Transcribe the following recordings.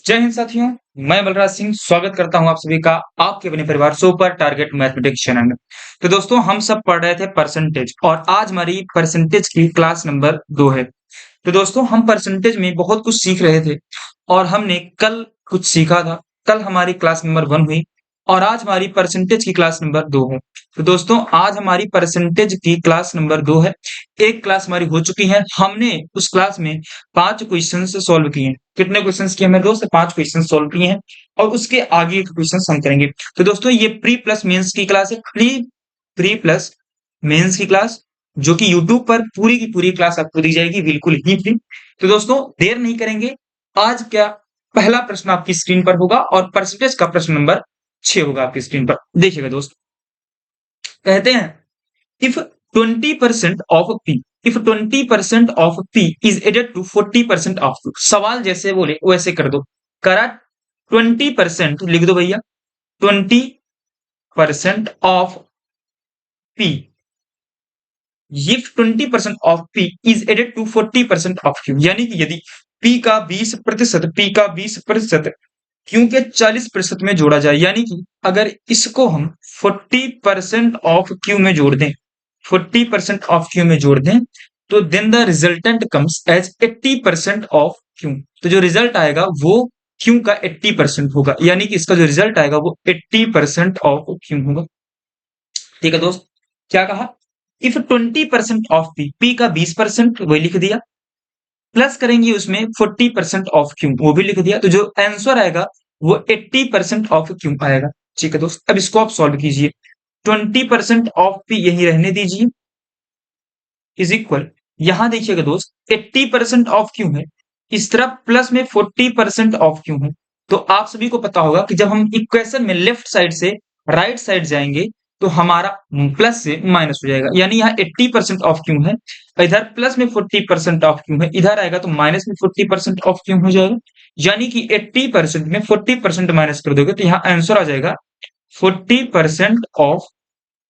जय हिंद साथियों। मैं बलराज सिंह स्वागत करता हूं आप सभी का आपके अपने परिवार सुपर टारगेट मैथमेटिक्स चैनल में। तो दोस्तों हम सब पढ़ रहे थे परसेंटेज और आज हमारी परसेंटेज की क्लास नंबर 2 है। तो दोस्तों हम परसेंटेज में बहुत कुछ सीख रहे थे और हमने कल कुछ सीखा था। कल हमारी क्लास नंबर 1 हुई और आज हमारी परसेंटेज की क्लास नंबर 2 है। तो दोस्तों आज हमारी परसेंटेज की क्लास नंबर 2 है। एक क्लास हमारी हो चुकी है। हमने उस क्लास में 5 क्वेश्चन सॉल्व किए हैं। कितने क्वेश्चन किए हमने दोस्त? 5 क्वेश्चन सॉल्व किए हैं और उसके आगे के क्वेश्चन हम करेंगे। तो दोस्तों ये प्री प्लस मेंस की क्लास है। प्री प्लस मेंस की क्लास जो कि यूट्यूब पर पूरी की पूरी क्लास आपको दी जाएगी बिल्कुल ही फ्री। तो दोस्तों देर नहीं करेंगे। आज क्या पहला प्रश्न आपकी स्क्रीन पर होगा और परसेंटेज का प्रश्न नंबर 6 होगा आपकी स्क्रीन पर। देखिएगा दोस्त, कहते हैं if 20% of P if 20% of P is added to 40% of Q. सवाल जैसे बोले वैसे कर दो। करा 20% लिख दो भैया। 20% of P if 20% of P is added to 40% of Q, यानी कि यदि पी का 20% क्यू के 40% में जोड़ा जाए, यानी कि अगर इसको हम 40% ऑफ क्यू में जोड़ दें 40% ऑफ क्यू में जोड़ दें तो then the resultant comes as 80% of Q. तो जो रिजल्ट आएगा वो क्यू का 80% होगा, यानी कि इसका जो रिजल्ट आएगा वो 80% ऑफ क्यू होगा। ठीक है दोस्त, क्या कहा? इफ 20% ऑफ पी का 20% वही लिख दिया, प्लस करेंगे उसमें 40% ऑफ क्यू वो भी लिख दिया, तो जो आंसर आएगा वो 80% ऑफ क्यू आएगा। ठीक है दोस्त, अब इसको आप सॉल्व कीजिए। 20% ऑफ पी यही रहने दीजिए इज इक्वल, यहां देखिएगा दोस्त 80% ऑफ क्यू है, इस तरफ प्लस में 40% ऑफ क्यू है। तो आप सभी को पता होगा कि जब हम इक्वेशन में लेफ्ट साइड से राइट साइड जाएंगे तो हमारा प्लस से माइनस हो जाएगा, यानी यहाँ 80% ऑफ क्यू है, इधर प्लस में 40% ऑफ क्यू है, इधर आएगा तो माइनस में 40% ऑफ क्यू हो जाएगा, यानी कि 80% में 40% माइनस कर दोगे तो यहाँ आंसर आ जाएगा 40% ऑफ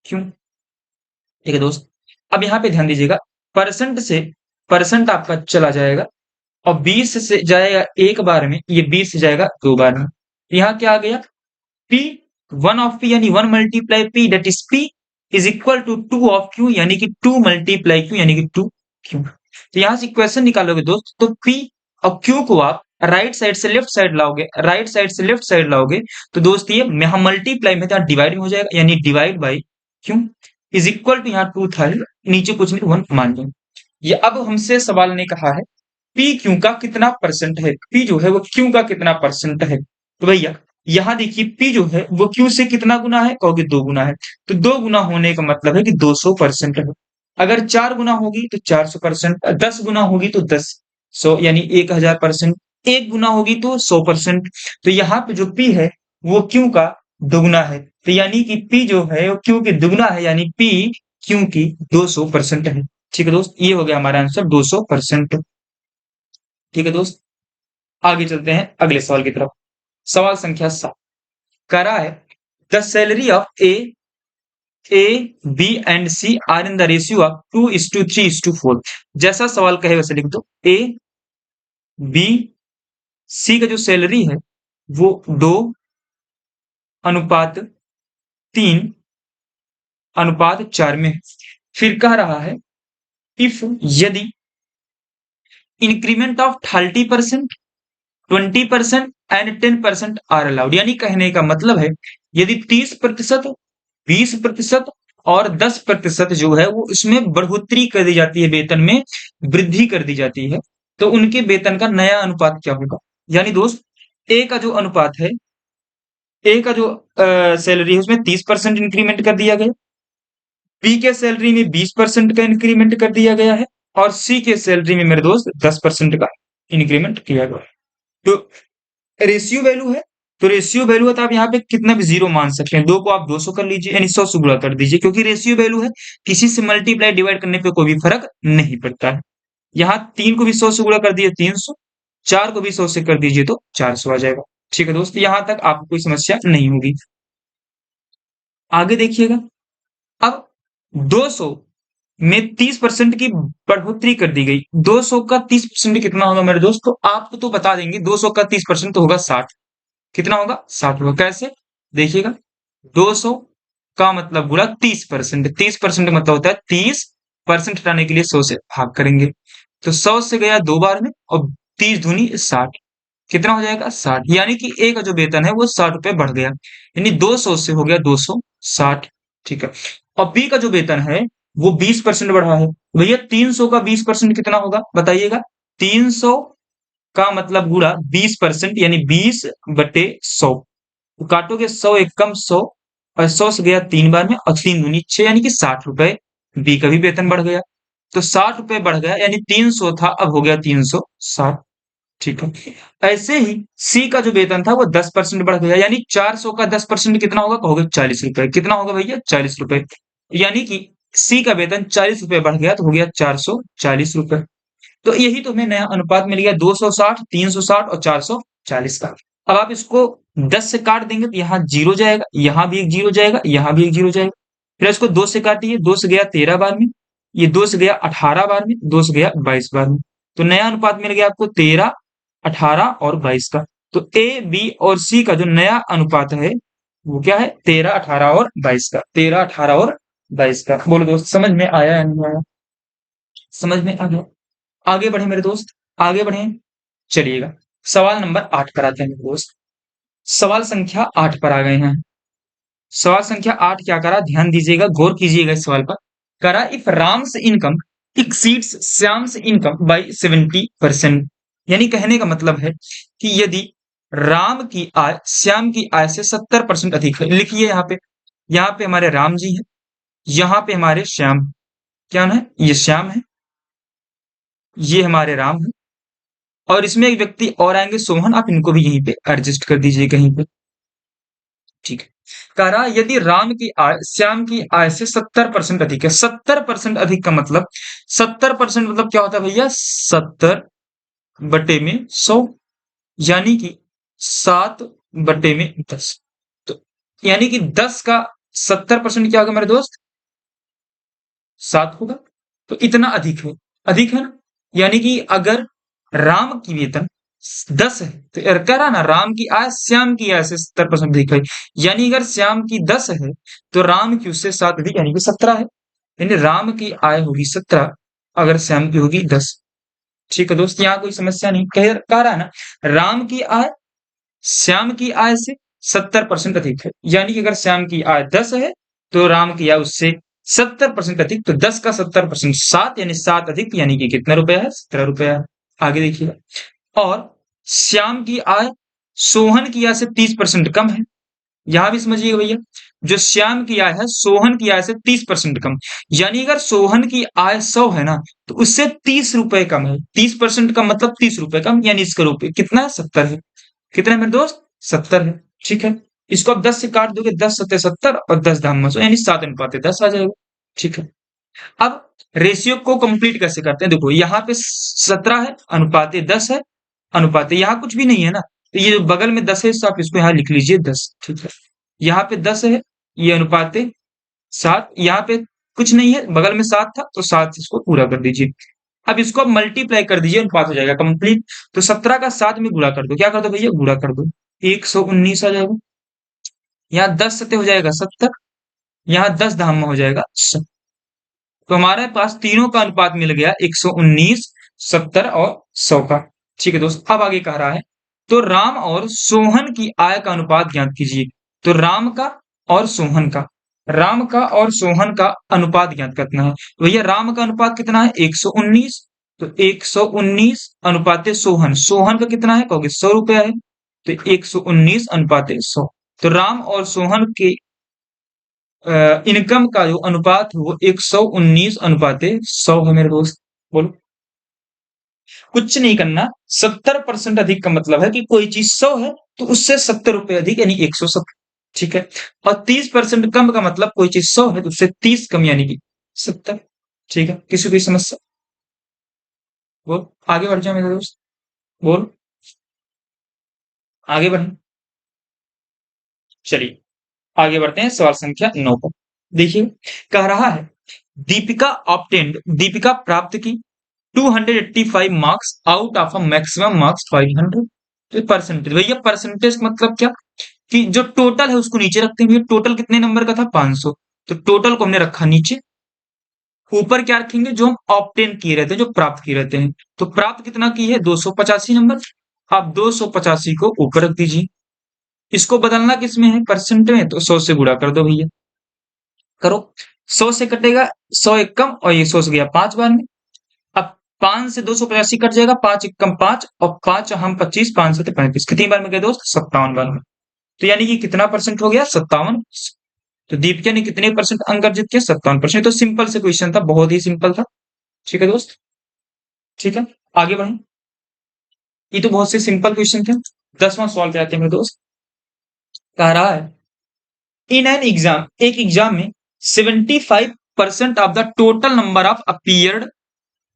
क्यू। ठीक है दोस्त, अब यहाँ पे ध्यान दीजिएगा, परसेंट से परसेंट आपका चला जाएगा और 20 से जाएगा एक बार में, ये 20 से जाएगा दो बार में। यहाँ क्या आ गया? P 1 ऑफ P यानी 1 multiply P that is P is equal to 2 of Q यानी कि 2 मल्टीप्लाई Q यानी कि 2 Q। तो यहाँ से इक्वेशन निकालोगे दोस्त तो P और Q को आप राइट साइड से लेफ्ट साइड लाओगे, राइट साइड से लेफ्ट साइड लाओगे तो दोस्त ये यहाँ मल्टीप्लाई में था डिवाइड में हो जाएगा, यानी divide by Q is equal to यहाँ 2 था, नीचे कुछ नहीं 1 मान लो। ये अब हमसे सवाल ने कहा है पी क्यू का कितना परसेंट है, पी जो है वो क्यू का कितना परसेंट है। तो भैया यहां देखिए पी जो है वो क्यू से कितना गुना है, कहोगे 2 गुना है, तो 2 गुना होने का मतलब है कि 200% है। अगर 4 गुना होगी तो 400%, 10 गुना होगी तो 10 यानी 1000%, 1 गुना होगी तो 100%। तो यहाँ पे जो पी है वो क्यू का दुगुना है, तो यानी कि पी जो है वो क्यू की दुगुना है, यानी पी क्यू की 200% है। ठीक है दोस्त, ये हो गया हमारा आंसर 200%। ठीक है दोस्त, आगे चलते हैं अगले सवाल की तरफ। सवाल संख्या 7 करा है the salary of A B and C are in the ratio of 2:3:4। जैसा सवाल कहे वैसे लिख दो। ए बी सी का जो सैलरी है वो 2:3:4 में है। फिर कह रहा है इफ यदि increment of 30%, 20% and 10% are allowed, यानी कहने का मतलब है यदि 30%, 20% और 10% जो है वो इसमें बढ़ोतरी कर दी जाती है, वेतन में वृद्धि कर दी जाती है, तो उनके वेतन का नया अनुपात क्या होगा। यानी दोस्त ए का जो अनुपात है, ए का जो सैलरी है उसमें 30% इंक्रीमेंट कर दिया गया, बी के सैलरी में 20% का इंक्रीमेंट कर दिया गया है और सी के सैलरी में मेरे दोस्त 10% का इंक्रीमेंट किया गया है। तो रेशियो वैल्यू है, तो रेशियो वैल्यू है तो आप यहाँ पे कितना भी जीरो मान सकते हैं। 2 को आप 200 कर लीजिए यानी 100 से गुणा कर दीजिए, क्योंकि रेशियो वैल्यू है, किसी से मल्टीप्लाई डिवाइड करने पे कोई भी फर्क नहीं पड़ता है। यहाँ 3 को भी 100 से गुणा कर दिए 300, 4 को भी 100 से कर दीजिए तो 400 आ जाएगा। ठीक है दोस्त, यहाँ तक आपको कोई समस्या नहीं होगी। आगे देखिएगा, अब 200 में 30% की बढ़ोतरी कर दी गई। 200 का 30% कितना होगा मेरे दोस्त? तो आपको तो बता देंगे 200 का 30% तो होगा 60। कितना होगा? 60 होगा। कैसे? देखिएगा, 200 का मतलब गुणा 30%। 30% मतलब होता है 30% हटाने के लिए 100 से भाग करेंगे। तो 100 से गया 2 बार में और 30 दूनी 60। कितना हो जाएगा? 60। यानी कि ए का जो वेतन है वो 60 रुपए बढ़ गया। यानी 200 से हो गया 260। ठीक है। और बी का जो वेतन है वो 20% बढ़ा है। भैया 300 का 20% कितना होगा? बताइएगा। 300 का मतलब गुणा 20% यानी 20/100। तो काटोगे 100 एक कम 100 और 100 से गया 3 बार में और 3 दूनी 6 यानी कि 60 रुपए। बी का भी वेतन बढ़ गया। तो 60 रुपए बढ़ गया यानी 300 था अब हो गया 360। ठीक है। ऐसे ही सी का जो वेतन था वो 10% बढ़ गया यानी 400 का 10% कितना होगा? कहोगे 40 रुपए। कितना होगा भैया? 40 रुपए। यानी कि सी का वेतन 40 रुपए बढ़ गया तो हो गया 440 रुपए। तो यही तो हमें नया अनुपात मिल गया 260, 360 और 440 का। अब आप इसको 10 से काट देंगे तो यहाँ जीरो जाएगा, यहाँ भी एक जीरो जाएगा, यहाँ भी एक जीरो जाएगा। फिर इसको 2 से काटिए, 2 से गया 13 बार में, ये 2 से गया 18 बार में, 2 से गया 22 बार में। तो नया अनुपात मिल गया आपको 13, 18 और 22 का। तो ए, बी और सी का जो नया अनुपात है वो क्या है? 13, 18 और 22 का। 13, 18 और 22 का। बोलो दोस्त, समझ में आया या नहीं आया? समझ में आ गया? आगे बढ़े मेरे दोस्त, आगे बढ़े। चलिएगा, सवाल नंबर 8 पर आते हैं मेरे दोस्त। सवाल संख्या 8 पर आ गए हैं। सवाल संख्या 8 क्या करा? ध्यान दीजिएगा, गौर कीजिएगा इस सवाल पर। करा if Ram's income exceeds Shyam's income by 70%। यानी कहने का मतलब है कि यदि राम की आय श्याम की आय से 70% अधिक है। लिखिए यहाँ पे हमारे राम जी हैं, यहाँ पे हमारे श्याम। क्या है? ये श्याम है, ये हमारे राम है और इसमें एक व्यक्ति और आएंगे सोहन। आप इनको भी यहीं पे एडजस्ट कर दीजिए कहीं पे। ठीक है। कह रहा यदि राम की आय श्याम की आय से 70% अधिक है। 70% अधिक का मतलब 70% मतलब क्या होता है भैया? 70/100 यानी कि 7/10। तो यानी कि 10 का 70% क्या होगा मेरे दोस्त? 7 होगा। तो इतना अधिक है, अधिक है ना? यानी कि अगर राम की वेतन 10 है तो कह रहा ना राम की आय श्याम की आय से 70% अधिक है। यानी अगर श्याम की 10 है तो राम की उससे 7 अधिक यानी कि 17 है। यानी राम की आय होगी 17 अगर श्याम की होगी 10। ठीक है दोस्त, यहाँ कोई समस्या नहीं। कह रहा है ना राम की आय श्याम की आय से 70% अधिक है। यानी कि अगर श्याम की आय 10 है तो राम की आय उससे 70% अधिक। तो 10 का 70% 7 यानी 7 अधिक यानी कि कितना रुपया है? 17 रुपया है। आगे देखिएगा। और श्याम की आय सोहन की आय से 30% कम है। यहां भी समझिएगा भैया, जो श्याम की आय है सोहन की आय से 30% कम। यानी अगर सोहन की आय 100 है ना तो उससे 30 रुपए कम है। 30% कम मतलब 30 रुपए कम यानी इसका रुपये कितना है? 70 है। कितना है मेरे दोस्त? 70 है। ठीक है। इसको आप 10 से काट दोगे, 10 सत्ते 70 और 10 धाम 100 यानी 7/10 आ जाएगा। ठीक है। अब रेशियो को कंप्लीट कैसे करते हैं? देखो यहाँ पे 17 है, अनुपाते 10 है, अनुपाते यहाँ कुछ भी नहीं है ना, तो ये जो बगल में 10 है तो आप इसको यहाँ लिख लीजिए 10। ठीक है। यहाँ पे 10 है, ये अनुपाते 7, यहाँ पे कुछ नहीं है, बगल में 7 था तो 7 से इसको पूरा कर दीजिए। अब इसको आप मल्टीप्लाई कर दीजिए, अनुपात हो जाएगा कंप्लीट। तो 17 का 7 में गुणा कर दो। क्या कर दो भैया? गुणा कर दो। 119 आ जाएगा। यहाँ 10 सत्ते हो जाएगा 70, यहाँ 10 धाम में हो जाएगा 100। तो हमारे पास तीनों का अनुपात मिल गया 119, 70 और 100 का। ठीक है दोस्त, अब आगे कह रहा है तो राम और सोहन की आय का अनुपात ज्ञात कीजिए। तो राम का और सोहन का अनुपात ज्ञात करना है। तो भैया राम का अनुपात कितना है? 119। तो 119 अनुपाते सोहन, सोहन का कितना है? कहोगे 100 रुपया है। तो 119 अनुपाते 100। तो राम और सोहन के इनकम का जो अनुपात है वो 119/100 है मेरे दोस्त। बोलो, कुछ नहीं करना। 70% अधिक का मतलब है कि कोई चीज 100 है तो उससे 70 रुपए अधिक यानी 170। ठीक है। और 30% कम का मतलब कोई चीज 100 है तो उससे 30 कम यानी कि 70। ठीक है। किसी कोई समस्या? बोल, आगे बढ़ जाओ मेरे दोस्त। बोल, आगे बढ़े। चलिए आगे बढ़ते हैं सवाल संख्या 9 पर। देखिए, कह रहा है दीपिका प्राप्त की 285 marks out of a maximum marks 500। तो परसेंटेज, भैया परसेंटेज मतलब क्या कि जो टोटल है उसको नीचे रखते हैं। भैया टोटल कितने नंबर का था? 500। तो टोटल को हमने रखा नीचे, ऊपर क्या रखेंगे? जो हम ऑब्टेन किए रहते हैं, जो प्राप्त किए रहते हैं। तो प्राप्त कितना की है? 285 नंबर। आप 285 को ऊपर रख दीजिए। इसको बदलना किसमें है? परसेंट में। तो 100 से गुणा कर दो भैया, करो। 100 से कटेगा 100, एक कम, और ये 100 से गया 5 बार में। अब 5 से 285 कट जाएगा, 5 एक कम 5, और 5 हम 25, 5 से 35, कितनी बार में गए दोस्त? 57 बार में। तो यानी कि कितना परसेंट हो गया? 57। तो दीपिका ने कितने परसेंट अंक अर्जित किया? 57%। तो सिंपल से क्वेश्चन था, बहुत ही सिंपल था। ठीक है दोस्त, ठीक है, आगे बढ़े। ये तो बहुत से सिंपल क्वेश्चन थे। 10वां सवाल पे आते हैं मेरे दोस्त। कह रहा है इन एन एग्जाम, एक एग्जाम में 75% of the total number of appeared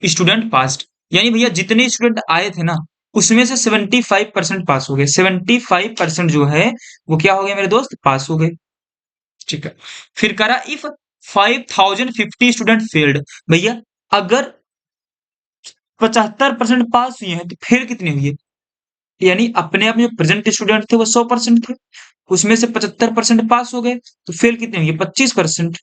student passed. यानी भैया जितने स्टूडेंट आए थे ना, उसमें से 75% पास हो गए। 75% जो है वो क्या हो गया मेरे दोस्त? पास हो गए। ठीक है, फिर करा इफ 5050 स्टूडेंट फेल्ड। भैया अगर 75% पास हुए हैं तो फेल कितने हुए? यानी अपने आप में प्रेजेंट स्टूडेंट थे वो 100% थे, उसमें से 75% पास हो गए, तो फेल कितने होंगे? 25%।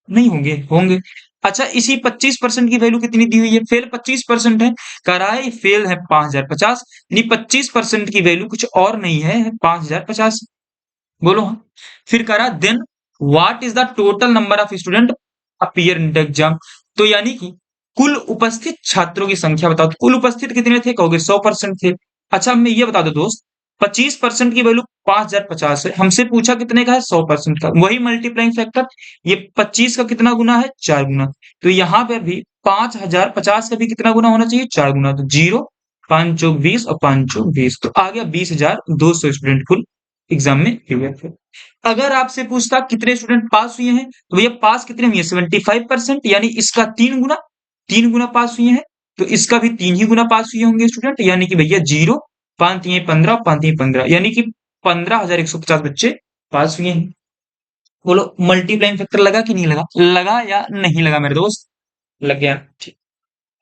नहीं होंगे? होंगे। अच्छा, इसी 25% की वैल्यू कितनी दी हुई है? फेल 25% है। कह रहा है फेल है 5050, यानी 25% की वैल्यू कुछ और नहीं है, 5050। बोलो हाँ। फिर कह रहा then what is the total number of student appear in the exam. तो यानी कि कुल उपस्थित छात्रों की संख्या बताओ। तो कुल उपस्थित कितने थे? कहोगे 100% थे। अच्छा, मैं ये बता दो दोस्त, 25% की वैल्यू 5050 है, हमसे पूछा कितने का है? 100% का। वही मल्टीप्लाइंग फैक्टर, ये 25 का कितना गुना है? 4 गुना। तो यहाँ पे भी 5050 का भी कितना गुना होना चाहिए? 4 गुना। तो 0, 5 चौक 20 और 5 चौक 20, तो आ गया 20,200 स्टूडेंट कुल एग्जाम में हुए थे। अगर आपसे पूछता कितने स्टूडेंट पास हुए हैं, तो भैया पास कितने हुए? 75%, यानी इसका 3 गुना, 3 गुना पास हुए हैं, तो इसका भी 3 ही गुना पास हुए होंगे स्टूडेंट, यानी कि भैया 0, 5 3 15, 5 3 15, यानी कि 15,150 बच्चे पास हुए हैं। बोलो मल्टीप्लाइंग फैक्टर लगा कि नहीं लगा? लगा या नहीं लगा मेरे दोस्त? लग गया। ठीक,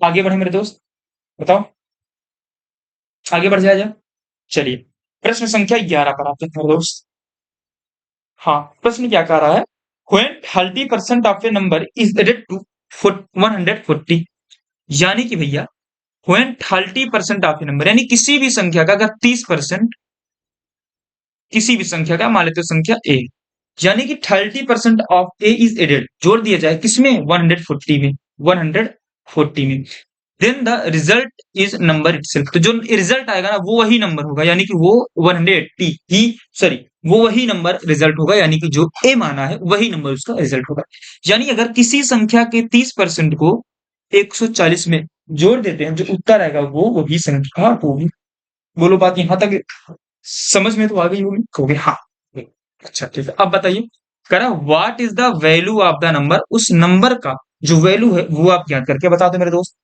आगे बढ़े मेरे दोस्त, बताओ, आगे बढ़ जाए जा। चलिए, प्रश्न संख्या 11 पर आते हैं मेरे दोस्त। हाँ, प्रश्न क्या कह रहा है? When 30% of a number is added to 140, यानी कि भैया when 30% ऑफ ए नंबर, यानी किसी भी संख्या का अगर 30%, किसी भी संख्या का, मान लेते हो संख्या ए, यानी कि 30% ऑफ ए इज एडेड, जोड़ दिया जाए किसमें? 140 में, 140 में, then the result is number itself. तो जो रिजल्ट आएगा ना वो वही नंबर होगा, यानी कि वो 180 ही, सॉरी, वो वही नंबर रिजल्ट होगा, यानी कि जो ए माना है वही नंबर उसका रिजल्ट होगा। यानी अगर किसी संख्या के 30% को 140 में जोड़ देते हैं, जो उत्तर आएगा वो वही संख्या होगी। बोलो बात यहां तक समझ में तो आ गई होगी? कहोगे हाँ। अच्छा ठीक है, अब बताइए, करा what is the value of the number, उस नंबर का जो वैल्यू है वो आप ज्ञात करके बता दो मेरे दोस्त।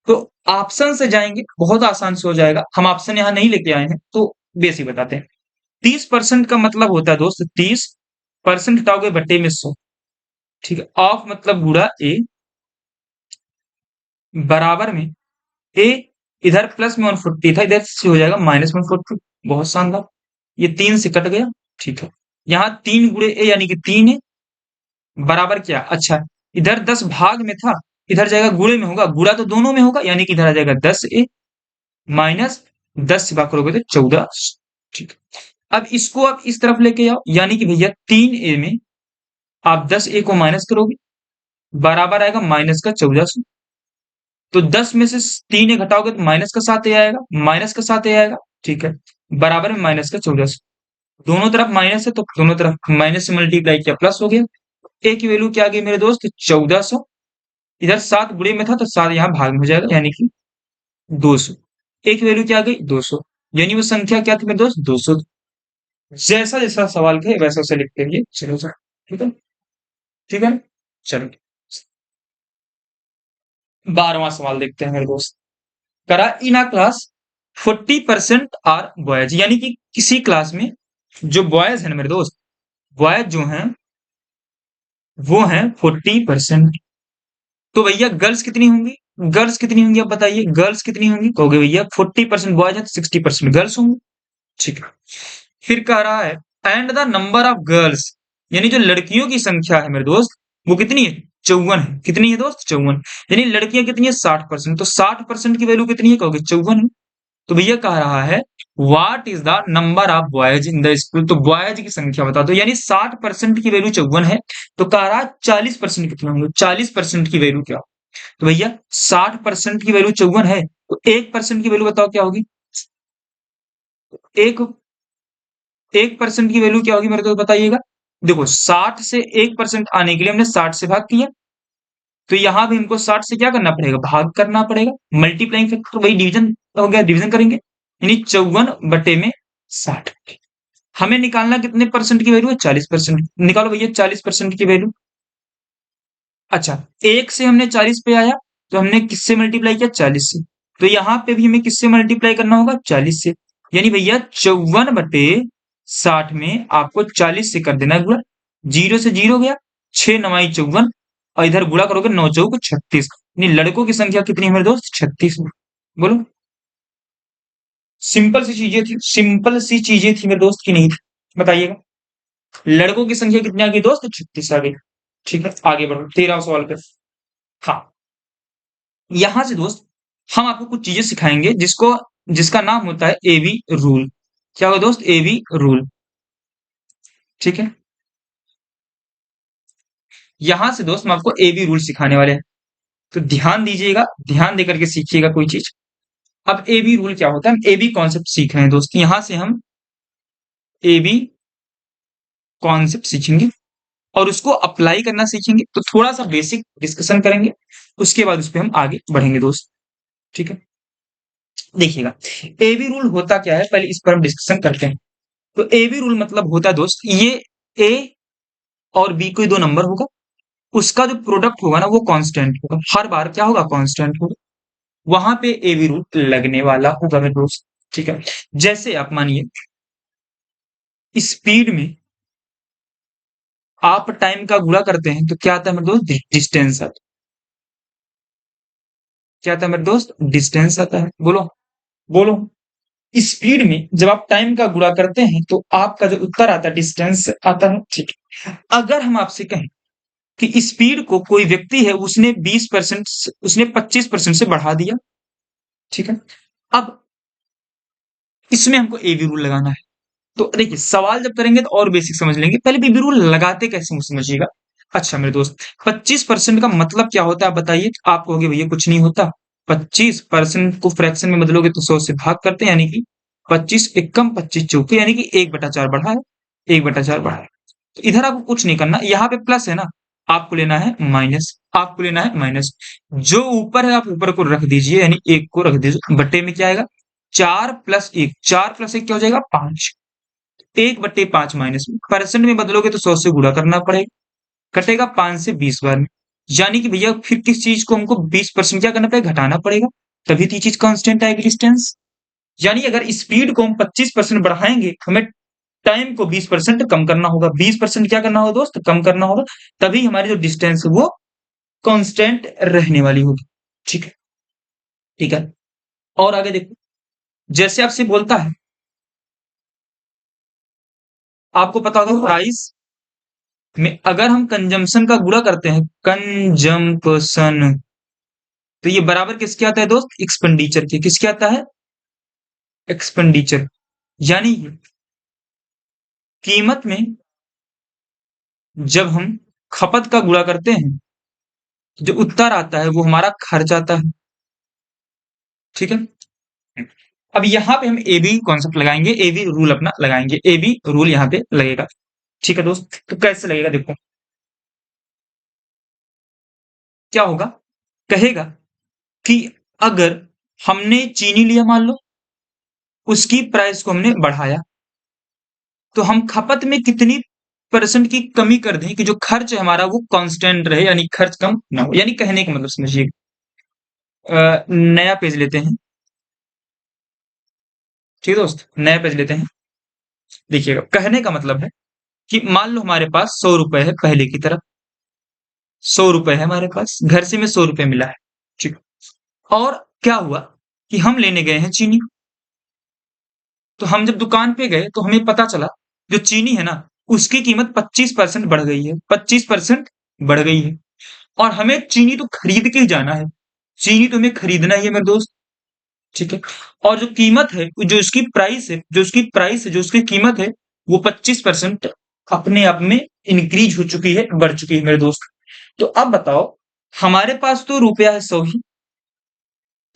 तो ऑप्शन से जाएंगे, बहुत आसान से हो जाएगा, हम ऑप्शन यहां नहीं लेके आए हैं, तो बेसिक बताते हैं। 30% का मतलब होता है दोस्त, 30% हटाओगे बट्टे में 100। ठीक है, ऑफ मतलब गुड़ा ए, बराबर में ए, इधर प्लस में 140 था, इधर से हो जाएगा माइनस 140। बहुत शानदार, ये 3 से कट गया। ठीक है, यहाँ 3 गुड़े ए यानी कि 3 है, बराबर क्या? अच्छा, इधर 10 भाग में था, इधर जाएगा गुणे में, होगा गुड़ा तो दोनों में होगा, यानी कि इधर आ जाएगा 10 ए, माइनस 10 से भाग करोगे तो 14। ठीक है, अब इसको आप इस तरफ लेके आओ, यानी कि भैया 3 ए में आप 10 ए को माइनस करोगे, बराबर आएगा माइनस का 1400। तो 10 में से 3 ए घटाओगे तो माइनस का 7 ए आएगा, माइनस का 7 ए आएगा। ठीक है, बराबर में माइनस का 1400, दोनों तरफ माइनस है तो दोनों तरफ माइनस से मल्टीप्लाई किया, प्लस हो गया। ए की वैल्यू क्या आ गई मेरे दोस्त? 1400। इधर 7 गुणे में था तो 7 यहाँ भाग में हो जाएगा, यानी कि 200। ए की वैल्यू क्या आ गई? 200, यानी वो संख्या क्या थी मेरे दोस्त? 200। जैसा जैसा सवाल थे वैसा वैसा लिखते हुए चलो सर। ठीक है, ठीक है, चलो 12वां सवाल देखते हैं मेरे दोस्त। करा इन अ क्लास 40% आर बॉयज, यानी कि किसी क्लास में जो बॉयज है ना मेरे दोस्त, बॉयज जो हैं वो हैं 40%। तो भैया गर्ल्स कितनी होंगी? गर्ल्स कितनी होंगी आप बताइए, गर्ल्स कितनी होंगी? कहोगे भैया 40% बॉयज है तो 60% गर्ल्स होंगी। ठीक है। फिर कह रहा है and the number of girls, यानी जो लड़कियों की संख्या है मेरे दोस्त, वो कितनी है? 54 है। कितनी है दोस्त? 54। यानी लड़कियां कितनी है? 60%। तो 60% की वैल्यू कितनी है? कहोगे 54 है। तो भैया कह रहा है what is the number of boys in the school, तो बॉयज की संख्या बता दो। यानी 60% की वैल्यू 54 है, तो कह रहा है 40% कितने होंगे? 40% की वैल्यू क्या? तो भैया 60% की वैल्यू 54 है, तो 1% की वैल्यू बताओ क्या होगी? एक 1% की वैल्यू क्या होगी मेरे को बताइएगा। देखो 60 से 1% आने के लिए हमने 60 से भाग किया, तो यहां भी हमको 60 से क्या करना पड़ेगा? भाग करना पड़ेगा। मल्टीप्लाइंग फैक्टर वही डिवीजन हो गया, डिवीजन करेंगे। यानी 54 बटे में 60। हमें निकालना कितने परसेंट की वैल्यू है? 40%। निकालो भैया 40% की वैल्यू। अच्छा, एक से हमने 40 पे आया, तो हमने किससे मल्टीप्लाई किया? 40 से। तो यहां पे भी हमें किससे मल्टीप्लाई करना होगा? 40 से। यानी भैया 54/60 में आपको 40 से कर देना है गुणा। जीरो से जीरो गया, 6×9 = 54, और इधर गुणा करोगे 9×4 = 36। यानी लड़कों की संख्या कितनी है मेरे दोस्त? 36। बोलो, सिंपल सी चीजें थी, सिंपल सी चीजें थी मेरे दोस्त की नहीं थी? बताइएगा। लड़कों की संख्या कितनी आ गई दोस्त? 36 आ गई। ठीक है, आगे बढ़ो 13 सवाल पे। हाँ, यहां से दोस्त हम आपको कुछ चीजें सिखाएंगे जिसको जिसका नाम होता है एबी रूल। क्या होगा दोस्त? AB rule. ठीक है, यहां से दोस्त हम आपको एबी रूल सिखाने वाले हैं, तो ध्यान दीजिएगा, ध्यान देकर के सीखिएगा कोई चीज। अब एबी रूल क्या होता है? हम एबी कॉन्सेप्ट सीख रहे हैं दोस्त, यहां से हम एबी कॉन्सेप्ट सीखेंगे और उसको अप्लाई करना सीखेंगे, तो थोड़ा सा बेसिक डिस्कशन करेंगे, उसके बाद उस पर हम आगे बढ़ेंगे दोस्त। ठीक है, देखिएगा एबी रूल होता क्या है, पहले इस पर हम डिस्कशन करते हैं। तो एबी रूल मतलब होता है दोस्त, ये ए और बी कोई दो नंबर होगा, उसका जो प्रोडक्ट होगा ना वो कांस्टेंट होगा, हर बार क्या होगा? कांस्टेंट होगा। वहां पे एबी रूल लगने वाला होगा मेरे दोस्त। ठीक है, जैसे आप मानिए स्पीड में आप टाइम का गुणा करते हैं, तो क्या आता है मेरे दोस्त? डिस्टेंस आता है। क्या आता है मेरे दोस्त? डिस्टेंस आता है। बोलो, बोलो। स्पीड में जब आप टाइम का गुणा करते हैं, तो आपका जो उत्तर आता है डिस्टेंस आता है। ठीक है, अगर हम आपसे कहें कि स्पीड को कोई व्यक्ति है उसने 20%, उसने 25% से बढ़ा दिया, ठीक है, अब इसमें हमको एबी रूल लगाना है। तो देखिए सवाल जब करेंगे तो और बेसिक समझ लेंगे, पहले एबी रूल लगाते कैसे वो समझिएगा। अच्छा मेरे दोस्त, 25% का मतलब क्या होता है आप बताइए? आप कहोगे भैया कुछ नहीं होता। 25% को फ्रैक्शन में बदलोगे तो 100 से भाग करते हैं, यानी कि 25 एकम 25 चौके, यानी कि 1/4 बढ़ा है, 1/4 बढ़ा है। तो इधर आपको कुछ नहीं करना, यहाँ पे प्लस है ना, आपको लेना है माइनस, आपको लेना है माइनस। जो ऊपर है आप ऊपर को रख दीजिए, यानी एक को रख दीजिए, बट्टे में क्या आएगा? 4+1, 4+1 क्या हो जाएगा? 5। 1/5 माइनस में परसेंट में बदलोगे तो 100 से गुणा करना पड़ेगा, कटेगा 5 से 20 बार में। यानी कि भैया फिर किस चीज को हमको 20% क्या करना पड़ेगा? घटाना पड़ेगा, तभी तो ये चीज कांस्टेंट आएगी डिस्टेंस। यानी अगर स्पीड को हम 25% बढ़ाएंगे, हमें टाइम को 20% कम करना होगा। 20% क्या करना होगा दोस्त? कम करना होगा, तभी हमारी जो डिस्टेंस है वो कांस्टेंट रहने वाली होगी। ठीक है, ठीक है। और आगे देखो, जैसे आपसे बोलता है, आपको पता होगा प्राइस में अगर हम कंजम्पशन का गुणा करते हैं, कंजम्पशन, तो ये बराबर किसके आता है दोस्त? एक्सपेंडिचर के। किसके आता है? एक्सपेंडिचर। यानी कीमत में जब हम खपत का गुणा करते हैं, जो उत्तर आता है वो हमारा खर्च आता है। ठीक है, अब यहां पे हम एबी कॉन्सेप्ट लगाएंगे, एबी रूल अपना लगाएंगे, एबी रूल यहां पे लगेगा। ठीक है दोस्त, तो कैसे लगेगा देखो, क्या होगा? कहेगा कि अगर हमने चीनी लिया मान लो, उसकी प्राइस को हमने बढ़ाया, तो हम खपत में कितनी परसेंट की कमी कर दें कि जो खर्च है हमारा वो कांस्टेंट रहे, यानी खर्च कम ना हो। यानी कहने का मतलब समझिए, नया पेज लेते हैं। ठीक है दोस्त, नया पेज लेते हैं। देखिएगा कहने का मतलब है कि मान लो हमारे पास 100 रुपए है पहले की तरफ, 100 रुपए है हमारे पास, घर से में 100 रुपए मिला है, ठीक। और क्या हुआ कि हम लेने गए हैं चीनी, तो हम जब दुकान पे गए तो हमें पता चला जो चीनी है ना, उसकी कीमत 25% बढ़ गई है, 25% बढ़ गई है। और हमें चीनी तो खरीद के ही जाना है, चीनी तो हमें खरीदना ही है मेरे दोस्त, ठीक है। और जो कीमत है, जो उसकी प्राइस है, जो उसकी कीमत है, वो 25% अपने आप में इंक्रीज हो चुकी है, बढ़ चुकी है मेरे दोस्त। तो अब बताओ, हमारे पास तो रुपया है 100 ही,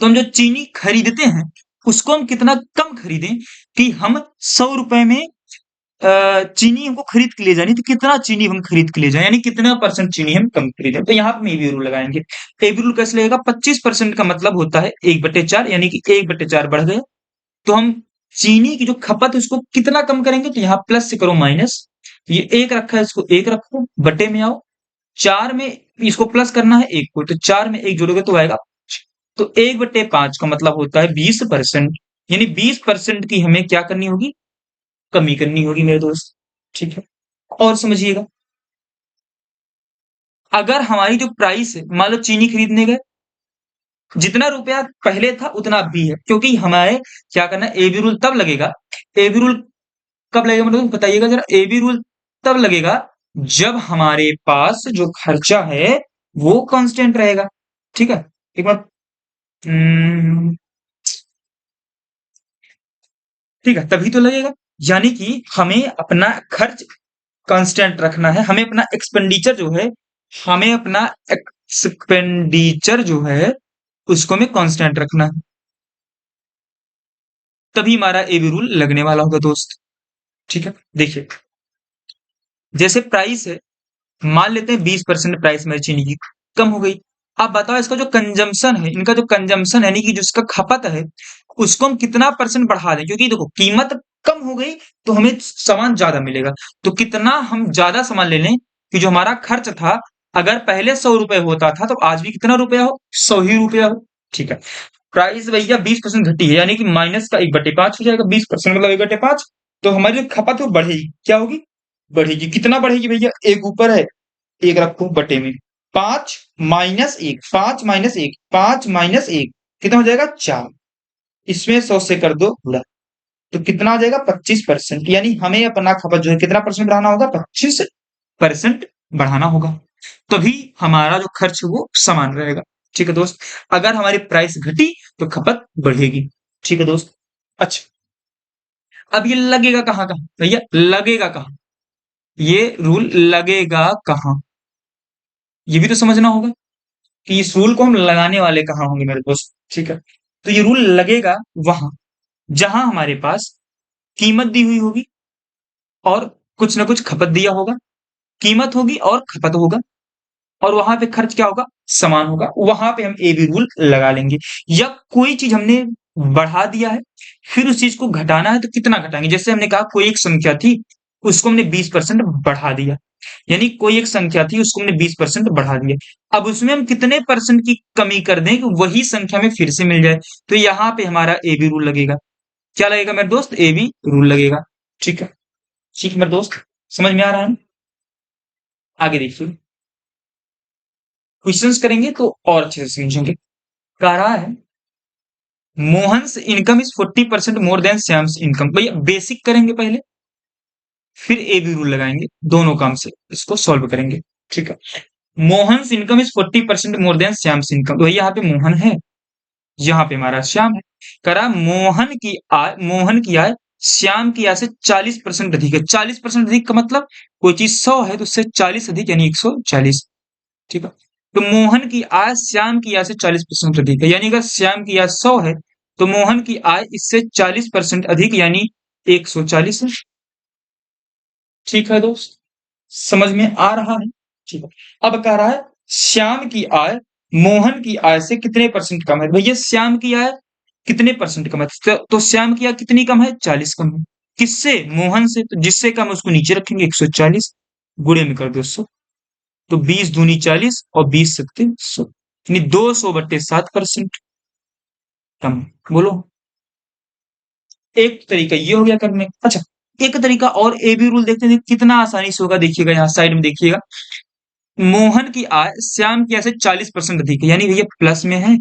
तो हम जो चीनी खरीदते हैं उसको हम कितना कम खरीदें कि हम 100 रुपए में चीनी हमको खरीद के ले जानी, तो कितना चीनी हम खरीद के ले जाए, यानी कितना परसेंट चीनी हम कम खरीदें। तो यहाँ पे हम एबी रूल लगाएंगे। एबी रूल कैसे लगेगा? 25% का मतलब होता है 1/4, यानी कि 1/4 बढ़ गया। तो हम चीनी की जो खपत है उसको कितना कम करेंगे, तो यहाँ प्लस से करो माइनस, ये एक रखा है, इसको एक रखो, बटे में आओ, 4 में इसको प्लस करना है 1 को, तो 4 में 1 जोड़ोगे तो आएगा 5। तो 1/5 का मतलब होता है 20%, यानी 20% की हमें क्या करनी होगी, कमी करनी होगी मेरे दोस्त, ठीक है। और समझिएगा, अगर हमारी जो प्राइस है, मान लो चीनी खरीदने गए, जितना रुपया पहले था उतना अब भी है, क्योंकि हमारे क्या करना है, एबी रूल तब लगेगा, एबी रूल कब लगेगा मतलब बताइएगा जरा, एबी रूल तब लगेगा जब हमारे पास जो खर्चा है वो कांस्टेंट रहेगा, ठीक है। एक बार ठीक है, तभी तो लगेगा, यानी कि हमें अपना खर्च कांस्टेंट रखना है, हमें अपना एक्सपेंडिचर जो है, हमें अपना एक्सपेंडिचर जो है उसको हमें कांस्टेंट रखना है, तभी हमारा एबी रूल लगने वाला होगा दोस्त, ठीक है। देखिए, जैसे प्राइस है, मान लेते हैं 20% प्राइस में चीनी की कम हो गई। अब बताओ इसका जो कंजम्पशन है, इनका जो कंजम्पशन यानी कि जो इसका खपत है, उसको हम कितना परसेंट बढ़ा दें, क्योंकि देखो कीमत कम हो गई तो हमें सामान ज्यादा मिलेगा, तो कितना हम ज्यादा सामान ले लें कि जो हमारा खर्च था, अगर पहले 100 रुपए होता था तो आज भी कितना रुपया हो, 100 ही रुपया हो, ठीक है। प्राइस भैया 20% घटी है, यानी कि माइनस का 1/5 हो जाएगा, 20% मतलब 1/5, तो हमारी जो खपत है वो बढ़ेगी, क्या होगी, बढ़ेगी। कितना बढ़ेगी भैया, एक ऊपर है, एक रखो बटे में, 5 - 1, 5 - 1, 5 - 1 कितना हो जाएगा, 4। इसमें 100 से कर दो गुणा, तो कितना आ जाएगा, 25%, यानी हमें अपना खपत जो है कितना परसेंट बढ़ाना होगा, 25% बढ़ाना होगा, तभी हमारा जो खर्च है वो समान रहेगा, ठीक है दोस्त। अगर हमारी प्राइस घटी तो खपत बढ़ेगी, ठीक है दोस्त। अच्छा, अब ये लगेगा कहाँ कहाँ भैया, लगेगा कहाँ, ये रूल लगेगा कहाँ, ये भी तो समझना होगा कि इस रूल को हम लगाने वाले कहाँ होंगे मेरे दोस्त, ठीक है। तो ये रूल लगेगा वहां जहां हमारे पास कीमत दी हुई होगी और कुछ ना कुछ खपत दिया होगा, कीमत होगी और खपत होगा, और वहां पे खर्च क्या होगा, समान होगा, वहां पे हम ए बी रूल लगा लेंगे। या कोई चीज हमने बढ़ा दिया है, फिर उस चीज को घटाना है तो कितना घटाएंगे, जैसे हमने कहा कोई एक संख्या थी, उसको हमने 20% बढ़ा दिया, यानी कोई एक संख्या थी उसको हमने 20% बढ़ा दिया, अब उसमें हम कितने परसेंट की कमी कर दें कि वही संख्या में फिर से मिल जाए, तो यहाँ पे हमारा ए बी रूल लगेगा। क्या लगेगा मेरे दोस्त, ए बी रूल लगेगा, ठीक है। ठीक है मेरे दोस्त, समझ में आ रहा है? आगे देखिए, क्वेश्चंस करेंगे तो और अच्छे से समझेंगे। कह रहा है Mohan's income is 40% more than Shyam's income. भैया बेसिक करेंगे पहले, फिर ए बी रूल लगाएंगे, दोनों काम से इसको सॉल्व करेंगे, ठीक है। Mohan's income is 40% more than Shyam's income, तो यहाँ पे मोहन है, यहाँ पे हमारा श्याम है। करा मोहन की आय श्याम की आय से 40% अधिक है। 40% अधिक का मतलब कोई चीज 100 है तो उससे 40 अधिक यानी 140, ठीक है। तो मोहन की आय श्याम की आय से 40% अधिक है, यानी अगर श्याम की आय 100 है तो मोहन की आय इससे 40% अधिक यानी 140 है, ठीक है दोस्त, समझ में आ रहा है, ठीक है। अब कह रहा है श्याम की आय मोहन की आय से कितने परसेंट कम है, भैया श्याम की आय कितने परसेंट कम है, तो श्याम की आय कितनी कम है, 40 कम है, किससे, मोहन से, तो जिससे कम उसको नीचे रखेंगे 140, गुणे में कर दो 100, तो 20 दूनी 40 और 20 सत्ते 100, यानी 200/7% कम। बोलो, एक तरीका ये हो गया करने का। अच्छा, एक तरीका और ए बी रूल देखते हैं कितना आसानी से होगा, देखिएगा यहाँ साइड में देखिएगा, मोहन की आय श्याम की आय से 40% अधिक है, यानी भैया प्लस में है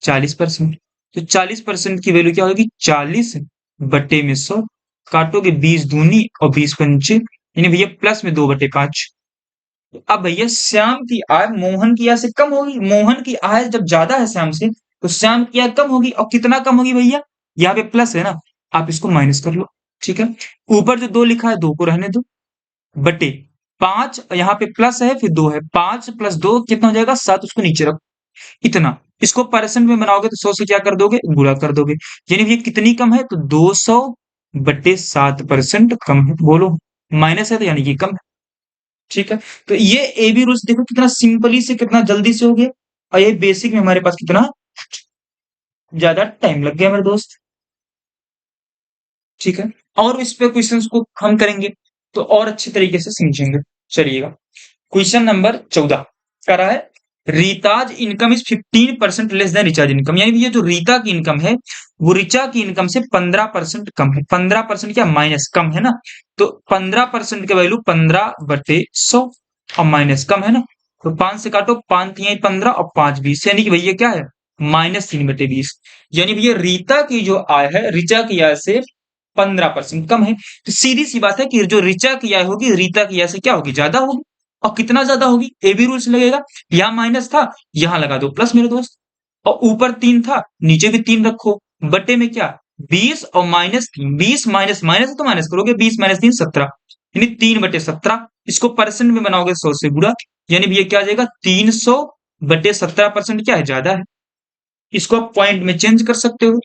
40%। तो 40% की वैल्यू क्या होगी? 40/100। काटोगे 20 दूनी और 20 पंचे, यानी भैया प्लस में 2/5। अब भैया श्याम की आय मोहन की आय से कम होगी। मोहन की आय जब ज्यादा है श्याम से, तो श्याम की आय कम होगी। और कितना कम होगी भैया? यहाँ पे प्लस है ना, आप इसको माइनस कर लो। ठीक है, ऊपर जो 2 लिखा है 2 को रहने दो, बटे 5, यहाँ पे प्लस है फिर 2 है, 5 + 2 कितना हो जाएगा? 7। उसको नीचे रखो। इतना, इसको परसेंट में बनाओगे तो 100 से क्या कर दोगे? गुणा कर दोगे। यानी भैया कितनी कम है? तो 200/7% कम है। बोलो, माइनस है तो यानी कि कम है। ठीक है, तो ये ए बी रूल्स देखो कितना सिंपली से कितना जल्दी से हो गया। और ये बेसिक में हमारे पास कितना ज्यादा टाइम लग गया मेरे दोस्त। ठीक है, और इस पे क्वेश्चंस को हम करेंगे तो और अच्छे तरीके से समझेंगे। चलिएगा, क्वेश्चन नंबर 14 कह रहा है रीताज income is 15% less than recharge income, यानी ये जो रीता की इनकम है वो रिचा की इनकम से 15% कम है। 15% क्या? माइनस, कम है ना। तो 15% का वैल्यू 15/100 और माइनस कम है ना। तो 5 से काटो, 5 3 15 और 5 20, यानी कि भैया क्या है? -3/20। यानी भैया रीता की जो आय है रिचा की आय से 15% कम है। तो सीधी सी बात है कि जो रिचा की आय होगी रीता की आय से क्या होगी? ज्यादा होगी। और कितना ज्यादा होगी? ए बी रूल्स लगेगा। यहां माइनस था, यहां लगा दो प्लस मेरे दोस्त। और ऊपर 3 था, नीचे भी 3 रखो। बटे में क्या? 20 और -3, 20 माइनस माइनस तो माइनस करोगे, 20 - 3 17, यानी 3/17। इसको परसेंट में बनाओगे 100 से गुणा, यानी भैया क्या आ जाएगा? 300/17% क्या है? ज्यादा है। इसको आप पॉइंट में चेंज कर सकते हो।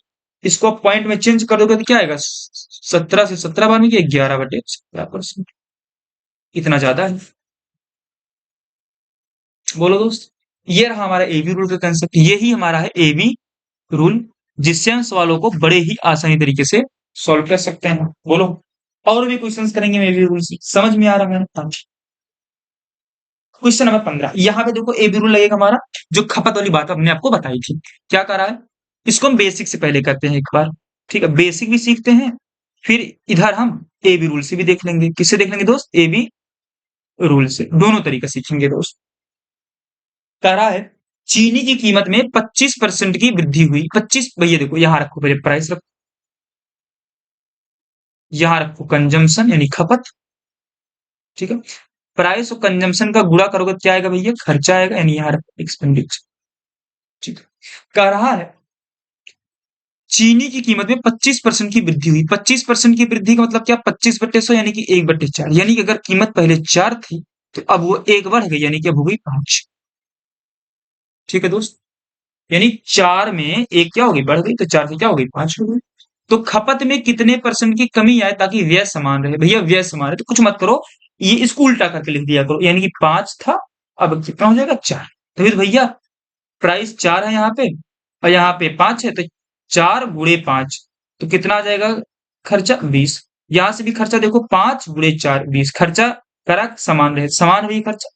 इसको आप पॉइंट में चेंज कर दोगे तो क्या आएगा? 17 से 17 बार में क्या? 11/17%। इतना ज्यादा है। बोलो दोस्त, ये रहा हमारा एबी रूल का कंसेप्ट। यही हमारा है एबी रूल, जिससे हम सवालों को बड़े ही आसानी तरीके से सॉल्व कर सकते हैं। बोलो, और भी क्वेश्चंस करेंगे हम एबी रूल से। समझ में आ रहा है? हाँ। क्वेश्चन नंबर 15, यहाँ पे देखो एबी रूल लगेगा हमारा, जो खपत वाली बात हमने आपको बताई थी। क्या कह रहा है? इसको हम बेसिक से पहले करते हैं एक बार। ठीक है, बेसिक भी सीखते हैं, फिर इधर हम एबी रूल से भी देख लेंगे। किससे देख लेंगे दोस्त? एबी रूल से, दोनों तरीका सीखेंगे दोस्त। कह रहा है चीनी की कीमत में 25% की वृद्धि हुई। 25, भैया देखो यहां रखो, पहले प्राइस रखो, यहां रखो कंजम्पशन यानी खपत। ठीक है, प्राइस और कंजम्पशन का गुणा करोगे तो क्या आएगा भैया? खर्चा आएगा, यानी यहां रखो एक्सपेंडिचर। ठीक है, कह रहा है चीनी की कीमत में 25% की वृद्धि हुई। 25% की वृद्धि का मतलब क्या? 25/100 यानी कि 1/4, यानी कि अगर कीमत पहले 4 थी तो अब वो 1 बढ़ गई, यानी कि अब हो गई 5। ठीक है दोस्त, यानी 4 में 1 क्या हो गई? बढ़ गई, तो 4 से क्या हो गई? 5 हो गई। तो खपत में कितने परसेंट की कमी आए ताकि व्यय समान रहे? भैया व्यय समान रहे तो कुछ मत करो, ये इसको उल्टा करके लिख दिया करो, यानी कि 5 था, अब कितना हो जाएगा? 4। तो फिर भैया प्राइस 4 है यहाँ पे और यहाँ पे 5 है, तो 4 गुणे 5 तो कितना आ जाएगा? खर्चा 20। यहां से भी खर्चा देखो, 5 गुणे 4 20, खर्चा करा समान रहे, समान हुई खर्चा।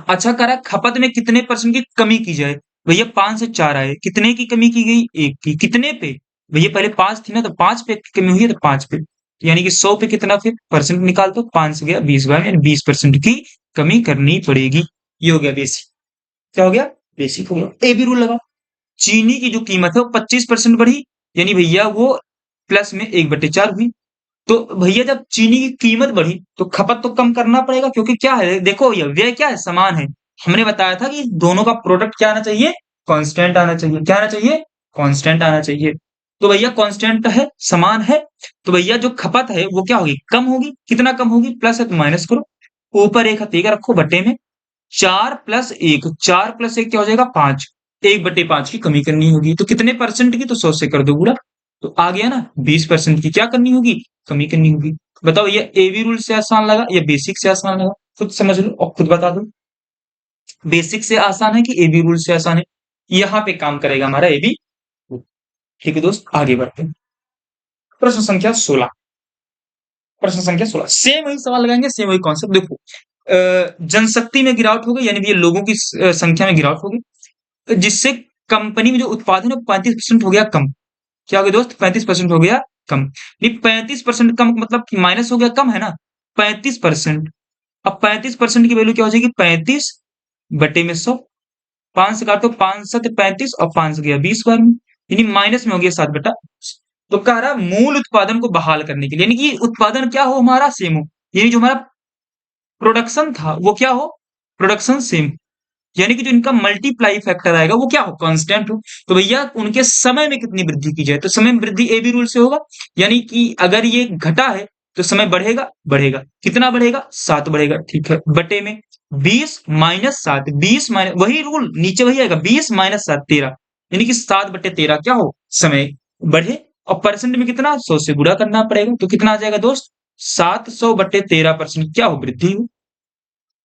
अच्छा, करा खपत में कितने परसेंट की कमी की जाए? भैया 5 से 4 आए, कितने की कमी की गई? 1 की। कितने पे? भैया पहले 5 थी ना, तो 5 पे कमी हुई है, तो 5 पे, यानी कि 100 पे कितना? फिर परसेंट निकाल दो, 5 से गया 20 बार, यानी 20% की कमी करनी पड़ेगी। ये हो गया बेसिक। क्या हो गया? बेसिक हो गया। ए बी रूल लगा, चीनी की जो कीमत है वो 25% बढ़ी, यानी भैया वो प्लस में 1/4 हुई। तो भैया जब चीनी की कीमत बढ़ी तो खपत तो कम करना पड़ेगा, क्योंकि क्या है देखो भैया, व्यय क्या है? समान है। हमने बताया था कि दोनों का प्रोडक्ट क्या आना चाहिए? कांस्टेंट आना चाहिए। क्या आना चाहिए? कांस्टेंट आना चाहिए। तो भैया कांस्टेंट है, समान है, तो भैया जो खपत है वो क्या होगी? कम होगी। कितना कम होगी? प्लस है तो माइनस करो, ऊपर एक हथेगा रखो, बटे में 4 + 1, 4 + 1 क्या हो जाएगा? 5। 1/5 की कमी करनी होगी, तो कितने परसेंट की? तो 100 से कर दो गुणा, तो आ गया ना 20% की क्या करनी होगी? कमी करनी होगी। बताओ ये एबी रूल से आसान लगा या बेसिक से आसान लगा? खुद समझ लो और खुद बता दो, बेसिक से आसान है कि एबी रूल से आसान है? यहां पे काम करेगा हमारा एबी। ठीक है दोस्त, आगे बढ़ते हैं। प्रश्न संख्या 16, प्रश्न संख्या 16 सेम वही सवाल लगाएंगे, सेम वही कॉन्सेप्ट। देखो जनशक्ति में गिरावट हो गई, यानी ये लोगों की संख्या में गिरावट हो गई, जिससे कंपनी में जो उत्पादन है 35% हो गया कम। क्या हो गया दोस्त? 35% हो गया कम। ये 35% कम मतलब माइनस हो गया, कम है ना? 35%। अब 35% की वैल्यू क्या हो जाएगी, 35/100। 5 से काटो, 5 7 35 और 5 गया 20 बार में, यानी माइनस में हो गया 7/। तो कह रहा मूल उत्पादन को बहाल करने के लिए, यानी कि उत्पादन क्या हो हमारा, सेम हो, यानी जो हमारा प्रोडक्शन था वो क्या हो, प्रोडक्शन सेम, यानी कि जो इनका मल्टीप्लाई फैक्टर आएगा वो क्या हो, कांस्टेंट हो। तो भैया उनके समय में कितनी वृद्धि की जाए, तो समय में वृद्धि ए बी रूल से होगा, यानी कि अगर ये घटा है तो समय बढ़ेगा, बढ़ेगा कितना बढ़ेगा, 7 बढ़ेगा, ठीक है, बटे में 20 - 7, 20 वही रूल नीचे वही आएगा, 20 - 7 13, यानी कि 7/13 क्या हो, समय बढ़े। और परसेंट में कितना, 100 से गुणा करना पड़ेगा, तो कितना आ जाएगा दोस्त, 700/13% क्या हो, वृद्धि हो।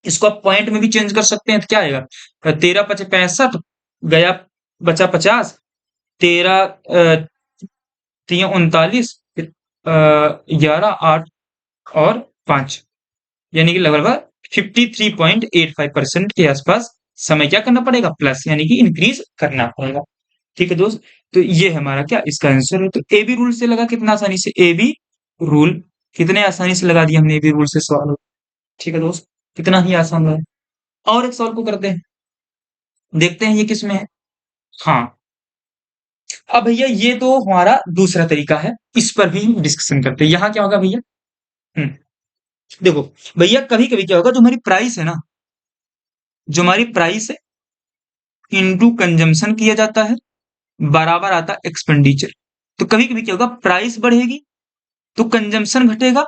इसको आप पॉइंट में भी चेंज कर सकते हैं, तो क्या आएगा, 13×5 = 65, गया बचा 50, 13×3 = 39, फिर 11 8 और 5, यानी कि लगभग 53.85% के आसपास समय क्या करना पड़ेगा, प्लस यानी कि इंक्रीज करना पड़ेगा। ठीक है दोस्त, तो ये हमारा क्या इसका आंसर है। तो ए बी रूल से लगा कितना आसानी से, ए बी रूल कितने आसानी से लगा दिया हमने, ए बी रूल से सवाल। ठीक है दोस्त, कितना ही आसान है। और एक सवाल को करते हैं, देखते हैं ये किसमें है। हाँ, अब भैया ये तो हमारा दूसरा तरीका है, इस पर भी हम डिस्कशन करते हैं। यहाँ क्या होगा भैया, देखो भैया कभी कभी क्या होगा, जो हमारी प्राइस है ना, जो हमारी प्राइस है इनटू कंजम्पशन किया जाता है, बराबर आता है एक्सपेंडिचर। तो कभी कभी क्या होगा, प्राइस बढ़ेगी तो कंजम्पशन घटेगा,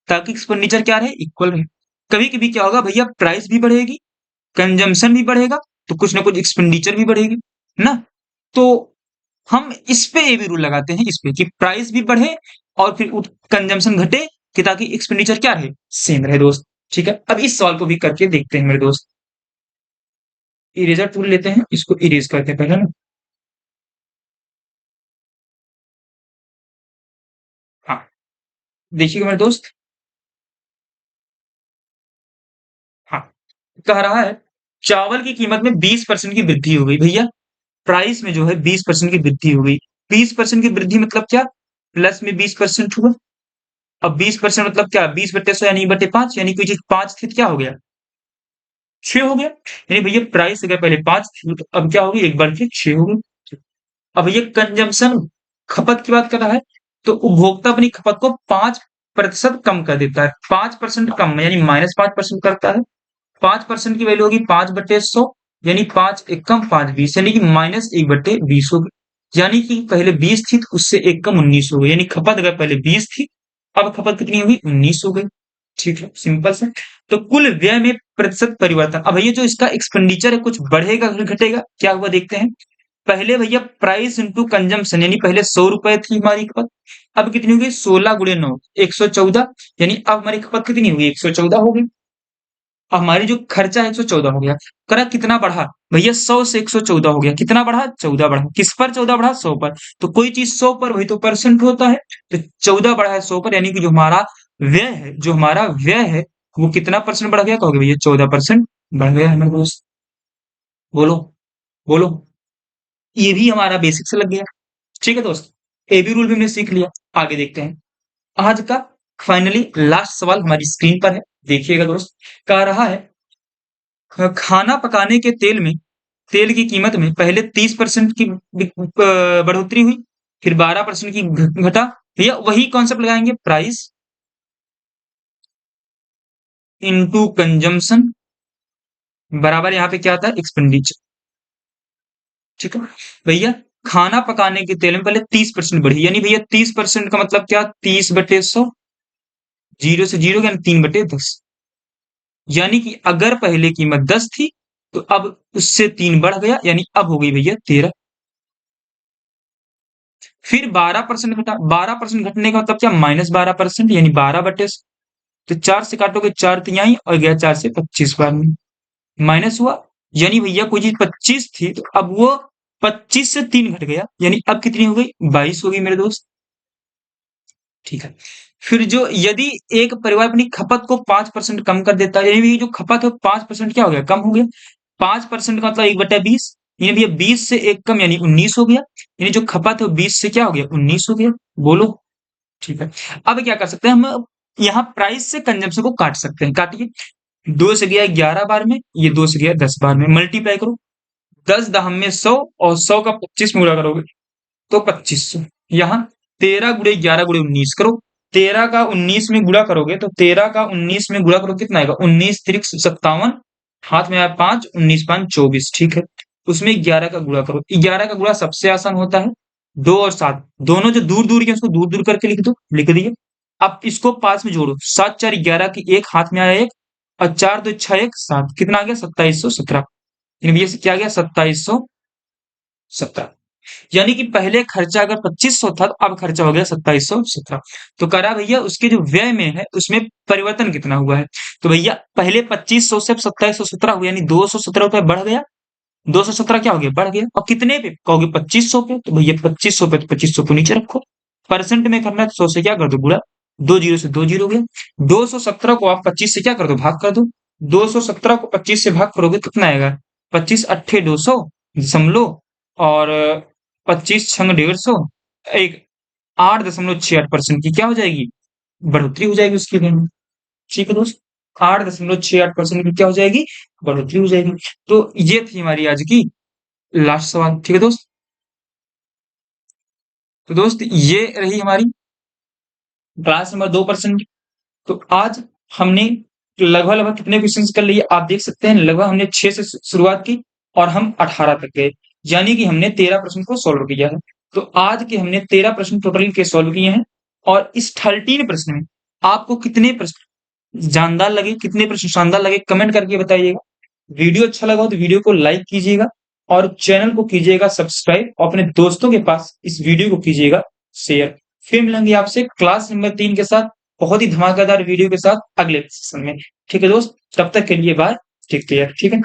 ताकि एक्सपेंडिचर क्या रहे, इक्वल रहे। कभी कभी क्या होगा भैया, प्राइस भी बढ़ेगी, कंजम्पशन भी बढ़ेगा, तो कुछ ना कुछ एक्सपेंडिचर भी बढ़ेगी ना। तो हम इस पे ए बी रूल लगाते हैं, इस पे कि प्राइस भी बढ़े और फिर कंजम्पशन घटे, कि ताकि एक्सपेंडिचर क्या रहे, सेम रहे दोस्त। ठीक है, अब इस सवाल को भी करके देखते हैं मेरे दोस्त। इरेजर टूल लेते हैं, इसको इरेज करते हैं पहले ना। हाँ, देखिएगा मेरे दोस्त। हाँ, कह रहा है चावल की कीमत में 20% की वृद्धि हो गई भैया, प्राइस में जो है 20% की वृद्धि हो गई। 20% की वृद्धि मतलब क्या, प्लस में 20% हुआ। अब 20% मतलब क्या, 20/100 यानी बटे 5, यानी कोई चीज 5 थी तो क्या हो गया, 6 हो गया। यानी भैया प्राइस अगर पहले 5 थी तो अब क्या होगी, एक बढ़ के 6 हो गई। अब ये कंजम्पशन, खपत की बात कर रहा है, तो उपभोक्ता अपनी खपत को 5% कम कर देता है। 5% कम यानी -5% करता है। 5% की वैल्यू होगी 5/100, यानी 5 एक कम 5 20, यानी कि -1/20 होगी। यानी कि पहले 20 थी तो उससे एक कम 19 हो गई, यानी खपत अगर पहले 20 थी, अब खपत कितनी होगी, 19 हो गई। ठीक है, सिंपल सा। तो कुल व्यय में प्रतिशत परिवर्तन, अब ये जो इसका एक्सपेंडिचर है कुछ बढ़ेगा घटेगा, क्या हुआ देखते हैं। पहले भैया प्राइस इंटू कंजम्पशन, यानी पहले 100 रुपए थी हमारी खपत, अब कितनी हो गई, 16 × 9 114, यानी अब हमारी खपत कितनी होगी, 114 हो गई। अब हमारी जो खर्चा है 114 हो गया। करा कितना बढ़ा भैया, 100 से 114 हो गया, कितना बढ़ा, 14 बढ़ा। किस पर 14 बढ़ा, 100 पर। तो कोई चीज 100 पर वही तो परसेंट होता है, तो 14 बढ़ा है 100 पर, यानी कि जो हमारा व्यय है, जो हमारा व्यय है वो कितना परसेंट बढ़ गया, कहोगे भैया 14% बढ़ गया है मेरे दोस्त। बोलो, बोलो, ये भी हमारा बेसिक से लग गया। ठीक है दोस्त, ए बी रूल भी हमने सीख लिया। आगे देखते हैं आज का फाइनली लास्ट सवाल हमारी स्क्रीन पर है, देखिएगा दोस्त। कह रहा है खाना पकाने के तेल में, तेल की कीमत में पहले 30% की बढ़ोतरी हुई, फिर 12% की घटा। भैया वही कॉन्सेप्ट लगाएंगे, प्राइस इनटू कंजम्पशन बराबर यहाँ पे क्या आता है, एक्सपेंडिचर। ठीक है भैया, खाना पकाने के तेल में पहले 30% बढ़ी, यानी भैया 30% का मतलब क्या, 30/100, जीरो से जीरो यानी 3/10, यानी कि अगर पहले कीमत 10 थी तो अब उससे 3 बढ़ गया, यानी अब हो गई भैया 13। फिर 12% घटा, 12% घटने का मतलब क्या, -12%, यानी 12/100। तो 4 से काटोगे 4 तिहाई और गया 4 से 25 बार में माइनस हुआ, यानी भैया कोई चीज 25 थी तो अब वो 25 से 3 घट गया, यानी अब कितनी हो गई, 22 हो गई मेरे दोस्त। ठीक है, फिर जो यदि एक परिवार अपनी खपत को 5% कम कर देता है, यानी जो खपत है 5% क्या हो गया, कम हो गया। 5% का मतलब 1/20, यानी भैया 20 से एक कम यानी 19 हो गया, यानी जो खपत है 20 से क्या हो गया, 19 हो गया। बोलो, ठीक है। अब क्या कर सकते हैं हम, यहाँ प्राइस से कंजम्पशन को काट सकते हैं, काटिए। 2 से गया 11 बार में, ये 2 से गया 10 बार में, मल्टीप्लाई करो। 10 दहम में 100 और 100 का 25 में गुणा करोगे तो 2500। यहाँ 13 गुणे 11 गुणे 19 करो। 13 का 19 में गुणा करोगे तो 13 का 19 में गुणा करो कितना आएगा? 19 त्रिक 57, हाथ में आया 5, 19 5 24, ठीक है। उसमें 11 का गुणा करो। 11 का गुणा सबसे आसान होता है। 2 और 7 दोनों जो दूर दूर के उसको दूर दूर करके लिख दो, लिख दिए। अब इसको 5 में जोड़ो। 7 4 11 की एक, हाथ में आया 1 और 4 2 6 1 7, कितना आ गया? 2717। भैया से क्या आ गया? 2717। यानी कि पहले खर्चा अगर 2500 था तो अब खर्चा हो गया 2717। तो करा भैया उसके जो व्यय में है उसमें परिवर्तन कितना हुआ है? तो भैया पहले 2500 से 2717 हुआ, यानी 217 रुपए बढ़ गया। 217 क्या हो गया? बढ़ गया। और कितने पे कहोगे? 2500 पे। तो भैया 2500 पे तो 2500 को नीचे रखो। परसेंट में करना है तो 100 से क्या कर दो? गुणा। 2 जीरो से 2 जीरो गया। 217 को आप 25 से क्या कर दो? भाग कर दो। 217 को 25 से भाग करोगे तो कितना आएगा? 25 अट्ठे 200 दशमलव, और 25 छंग 150, एक 8.68% की क्या हो जाएगी? बढ़ोतरी हो जाएगी उसकी रेंज में। ठीक है दोस्त, 8.68% की क्या हो जाएगी? बढ़ोतरी हो जाएगी। तो ये थी हमारी आज की लास्ट सवाल। ठीक है दोस्त, तो दोस्त ये रही हमारी क्लास नंबर 2%। तो आज हमने लगभग लगभग कितने क्वेश्चंस कर लिए आप देख सकते हैं। लगभग हमने 6 से शुरुआत की और हम 18 तक गए, यानी कि हमने 13 प्रश्न को सॉल्व किया है। तो आज के हमने 13 प्रश्न टोटल के सॉल्व किए हैं। और इस 13 प्रश्न में आपको कितने प्रश्न जानदार लगे, कितने प्रश्न शानदार लगे, कमेंट करके बताइएगा। वीडियो अच्छा लगा हो तो वीडियो को लाइक कीजिएगा और चैनल को कीजिएगा सब्सक्राइब, और अपने दोस्तों के पास इस वीडियो को कीजिएगा शेयर। फिर मिलेंगे आपसे क्लास नंबर 3 के साथ, बहुत ही धमाकेदार वीडियो के साथ अगले सेशन में। ठीक है दोस्त, तब तक के लिए बाय, टेक केयर। ठीक है।